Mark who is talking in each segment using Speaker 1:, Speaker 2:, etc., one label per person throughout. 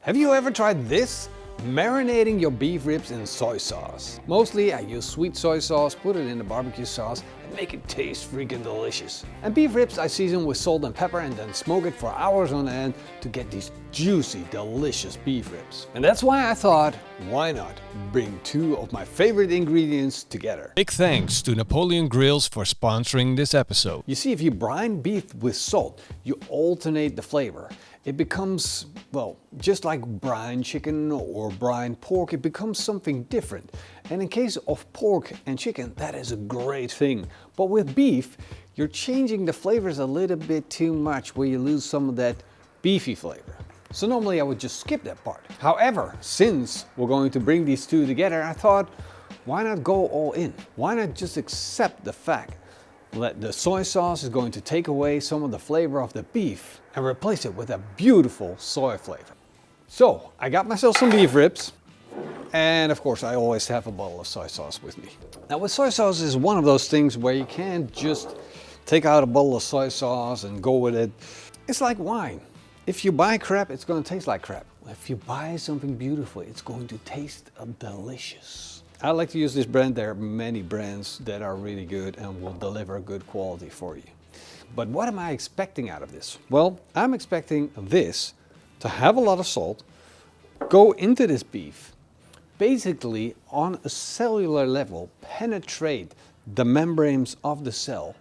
Speaker 1: Have you ever tried this? Marinating your beef ribs in soy sauce. Mostly I use sweet soy sauce, put it in the barbecue sauce and make it taste freaking delicious. And beef ribs I season with salt and pepper and then smoke it for hours on end to get these juicy, delicious beef ribs. And that's why I thought, why not bring two of my favorite ingredients together.
Speaker 2: Big thanks to Napoleon Grills for sponsoring this episode.
Speaker 1: You see, if you brine beef with salt, you alternate the flavor. It becomes, well, just like brine chicken or brine pork, it becomes something different. And in case of pork and chicken, that is a great thing. But with beef, you're changing the flavors a little bit too much where you lose some of that beefy flavor. So normally I would just skip that part. However, since we're going to bring these two together, I thought, why not go all in? Why not just accept the fact that the soy sauce is going to take away some of the flavor of the beef and replace it with a beautiful soy flavor. So I got myself some beef ribs, and of course I always have a bottle of soy sauce with me. Now with soy sauce is one of those things where you can't just take out a bottle of soy sauce and go with it. It's like wine. If you buy crap, it's going to taste like crap. If you buy something beautiful, it's going to taste delicious. I like to use this brand. There are many brands that are really good and will deliver good quality for you. But what am I expecting out of this? Well, I'm expecting this to have a lot of salt, go into this beef, basically on a cellular level, penetrate the membranes of the cell,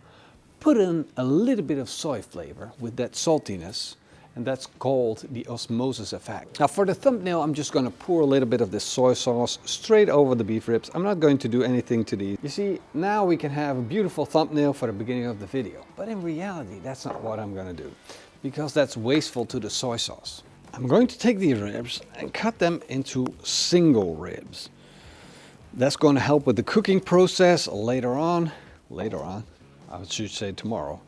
Speaker 1: put in a little bit of soy flavor with that saltiness, and that's called the osmosis effect. Now for the thumbnail, I'm just going to pour a little bit of this soy sauce straight over the beef ribs. I'm not going to do anything to these. You see, now we can have a beautiful thumbnail for the beginning of the video. But in reality, that's not what I'm going to do, because that's wasteful to the soy sauce. I'm going to take these ribs and cut them into single ribs. That's going to help with the cooking process later on, I should say tomorrow.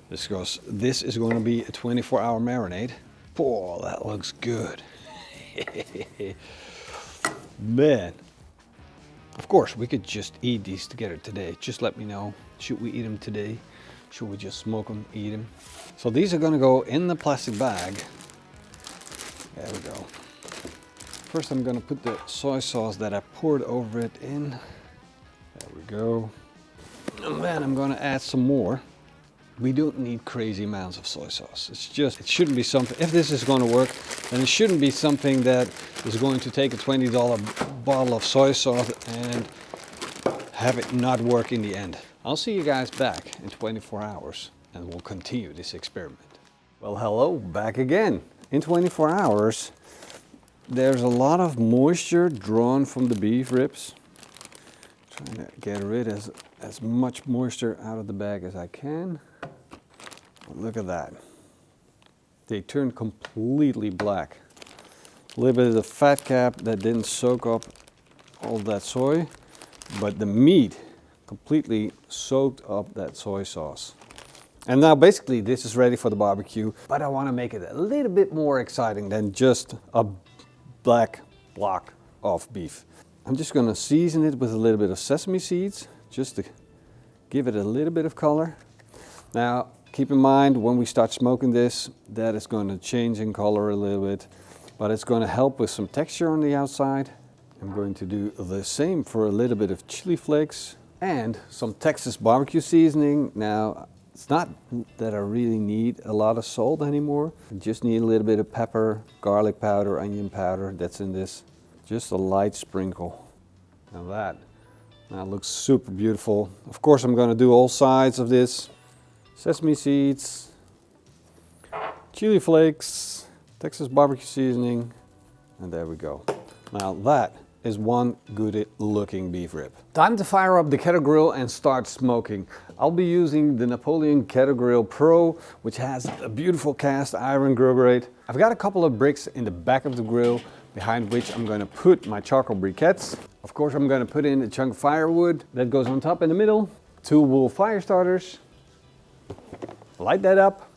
Speaker 1: Because this is going to be a 24-hour marinade. Boy, that looks good. Man. Of course, we could just eat these together today. Just let me know. Should we eat them today? Should we just smoke them, eat them? So these are going to go in the plastic bag. There we go. First, I'm going to put the soy sauce that I poured over it in. There we go. And then I'm going to add some more. We don't need crazy amounts of soy sauce. It shouldn't be something, if this is going to work, then it shouldn't be something that is going to take a $20 bottle of soy sauce and have it not work in the end. I'll see you guys back in 24 hours and we'll continue this experiment. Well, hello, back again. In 24 hours, there's a lot of moisture drawn from the beef ribs. Trying to get rid of as much moisture out of the bag as I can. Look at that. They turned completely black. A little bit of the fat cap that didn't soak up all that soy, but the meat completely soaked up that soy sauce. And now basically this is ready for the barbecue, but I want to make it a little bit more exciting than just a black block of beef. I'm just going to season it with a little bit of sesame seeds, just to give it a little bit of color. Now, keep in mind when we start smoking this, that is going to change in color a little bit, but it's going to help with some texture on the outside. I'm going to do the same for a little bit of chili flakes and some Texas barbecue seasoning. Now, it's not that I really need a lot of salt anymore. I just need a little bit of pepper, garlic powder, onion powder that's in this. Just a light sprinkle. Now that looks super beautiful. Of course, I'm going to do all sides of this. Sesame seeds, chili flakes, Texas barbecue seasoning, and there we go. Now that is one good looking beef rib. Time to fire up the kettle grill and start smoking. I'll be using the Napoleon Kettle Grill Pro, which has a beautiful cast iron grill grate. I've got a couple of bricks in the back of the grill, behind which I'm going to put my charcoal briquettes. Of course, I'm going to put in a chunk of firewood that goes on top in the middle, 2 wool fire starters. Light that up.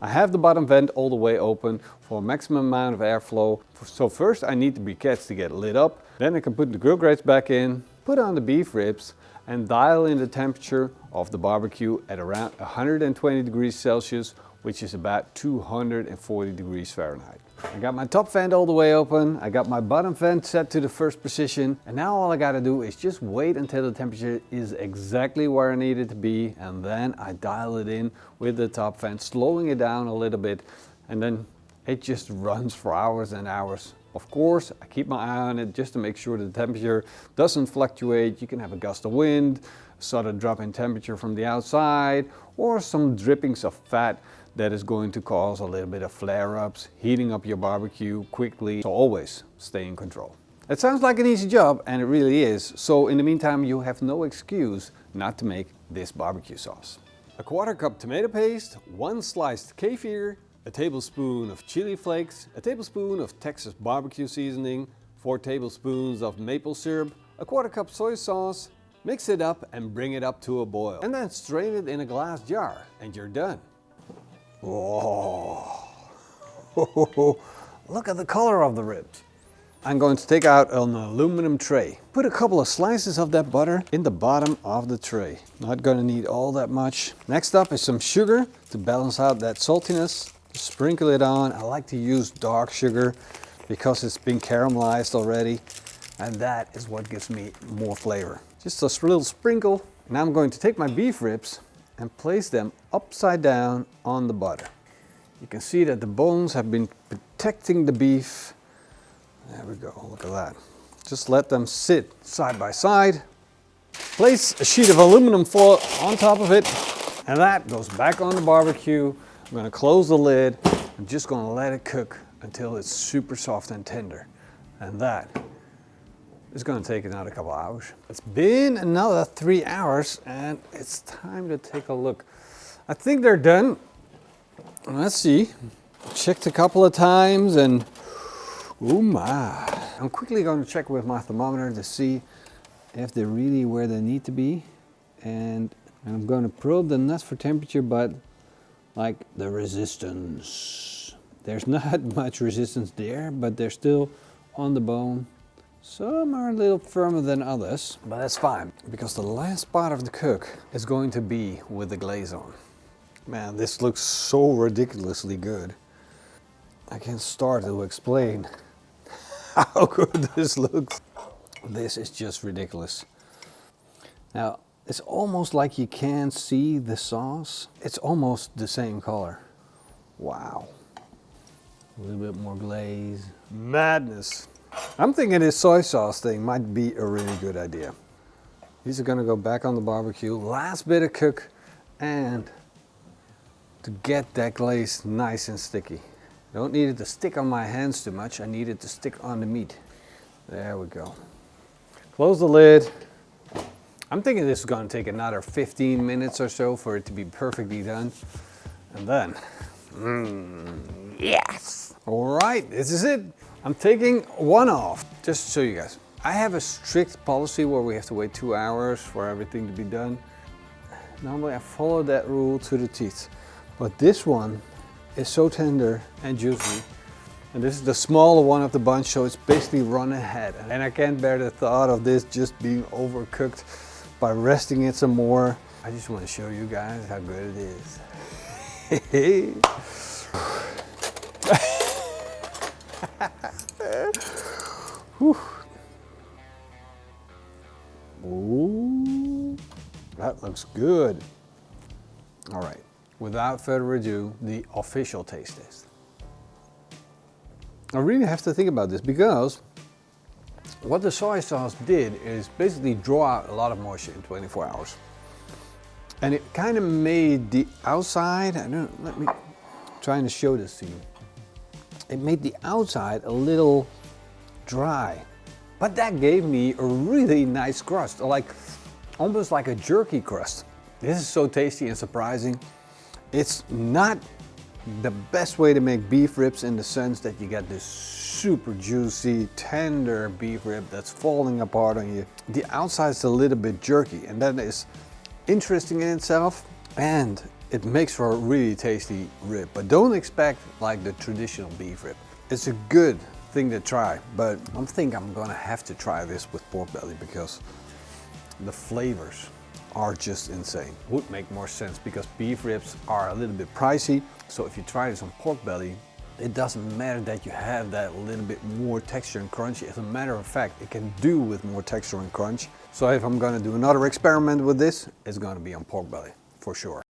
Speaker 1: I have the bottom vent all the way open for a maximum amount of airflow. So first I need the briquettes to get lit up. Then I can put the grill grates back in, put on the beef ribs, and dial in the temperature of the barbecue at around 120 degrees Celsius, which is about 240 degrees Fahrenheit. I got my top vent all the way open. I got my bottom vent set to the first position. And now all I gotta do is just wait until the temperature is exactly where I need it to be. And then I dial it in with the top vent, slowing it down a little bit. And then it just runs for hours and hours. Of course, I keep my eye on it just to make sure the temperature doesn't fluctuate. You can have a gust of wind, a sudden drop in temperature from the outside, or some drippings of fat that is going to cause a little bit of flare-ups, heating up your barbecue quickly. So always stay in control. It sounds like an easy job, and it really is. So in the meantime, you have no excuse not to make this barbecue sauce. A 1/4 cup tomato paste, 1 sliced kefir, a tablespoon of chili flakes, a tablespoon of Texas barbecue seasoning, 4 tablespoons of maple syrup, a 1/4 cup soy sauce. Mix it up and bring it up to a boil. And then strain it in a glass jar, and you're done. Oh, look at the color of the ribs. I'm going to take out an aluminum tray. Put a couple of slices of that butter in the bottom of the tray. Not gonna need all that much. Next up is some sugar to balance out that saltiness. Sprinkle it on. I like to use dark sugar because it's been caramelized already. And that is what gives me more flavor. Just a little sprinkle. Now I'm going to take my beef ribs and place them upside down on the butter. You can see that the bones have been protecting the beef. There we go, look at that. Just let them sit side by side. Place a sheet of aluminum foil on top of it, and that goes back on the barbecue. I'm gonna close the lid. I'm just gonna let it cook until it's super soft and tender. And that is gonna take another couple hours. It's been another 3 hours, and it's time to take a look. I think they're done. Let's see. Checked a couple of times, and oh my. I'm quickly going to check with my thermometer to see if they're really where they need to be. And I'm going to probe the nuts for temperature, but like the resistance. There's not much resistance there, but they're still on the bone. Some are a little firmer than others, but that's fine, because the last part of the cook is going to be with the glaze on. Man, this looks so ridiculously good. I can't start to explain how good this looks. This is just ridiculous. Now, it's almost like you can't see the sauce. It's almost the same color. Wow. A little bit more glaze. Madness. I'm thinking this soy sauce thing might be a really good idea. These are gonna go back on the barbecue. Last bit of cook, and to get that glaze nice and sticky. I don't need it to stick on my hands too much. I need it to stick on the meat. There we go. Close the lid. I'm thinking this is gonna take another 15 minutes or so for it to be perfectly done. And then, yes! All right, this is it. I'm taking one off, just to show you guys. I have a strict policy where we have to wait 2 hours for everything to be done. Normally I follow that rule to the teeth. But this one is so tender and juicy. And this is the smaller one of the bunch, so it's basically run ahead. And I can't bear the thought of this just being overcooked by resting it some more. I just want to show you guys how good it is. Ooh, that looks good. All right, without further ado, the official taste test. I really have to think about this, because what the soy sauce did is basically draw out a lot of moisture in 24 hours. And it kind of made the outside, let me trying to show this to you. It made the outside a little dry, but that gave me a really nice crust, almost like a jerky crust. This is so tasty and surprising. It's not the best way to make beef ribs in the sense that you get this super juicy, tender beef rib that's falling apart on you. The outside's a little bit jerky, and that is interesting in itself, and it makes for a really tasty rib. But don't expect like the traditional beef rib. It's a good thing to try, but I think I'm gonna have to try this with pork belly, because the flavors are just insane. Would make more sense because beef ribs are a little bit pricey. So if you try this on pork belly, it doesn't matter that you have that little bit more texture and crunch. As a matter of fact, it can do with more texture and crunch. So if I'm gonna do another experiment with this, it's gonna be on pork belly, for sure.